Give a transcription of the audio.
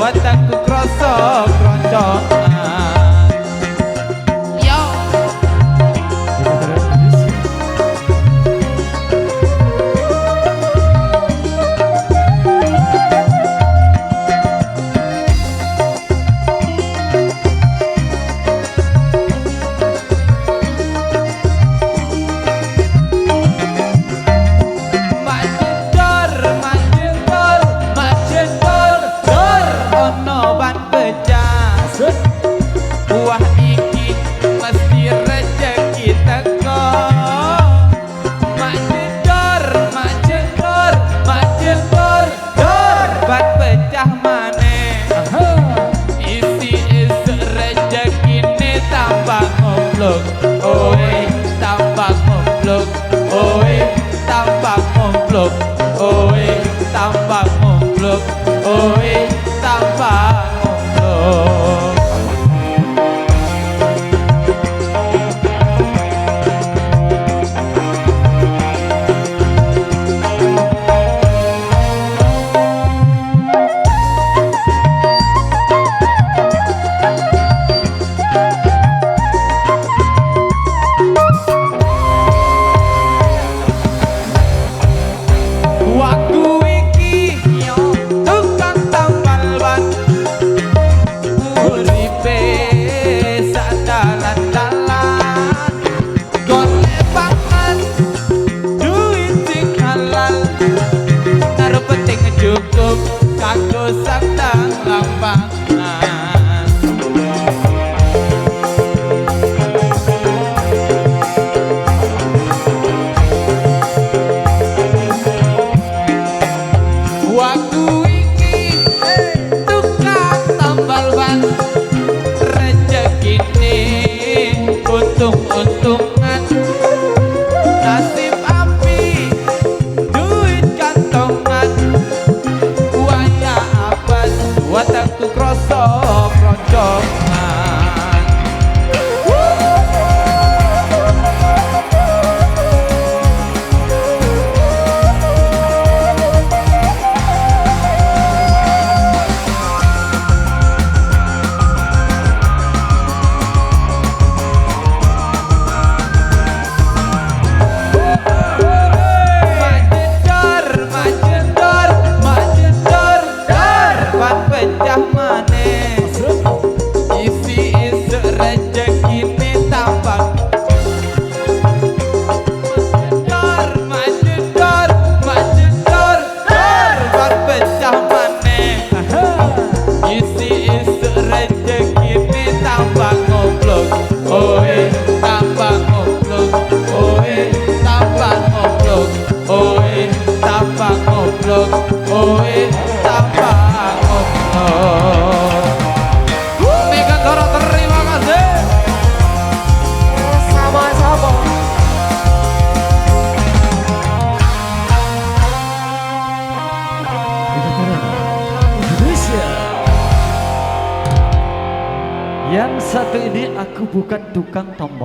Wataku kroso kroncongan yo buah iki mesti rezeki teko mak jedor dor ban pecah maneh isi rezekine tambah ngoblok oi tambah ngoblok oi tambah ngoblok oi tambah ngoblok oi tambah ngoblok. Waktu iki yo tukang tambal ban uripe sak dalan-dalan golek pangan duit sing halal karo penting cukup kanggo sabdang lampangan. Waktu iki tukang tambal ban rezekine untung-untungan nasib api duit kantongan waya apes wataku kroso kroncongan. Pecah maneh isi rezekine tambah majedor ban pecah maneh isi rezekine tambah ngoblok oi tambah ngoblok oi tambah ngoblok oi tambah ngoblok oi tambah Mega Doro terima kasih. Sama-sama. Indonesia. Yang satu ini aku bukan tukang tombol.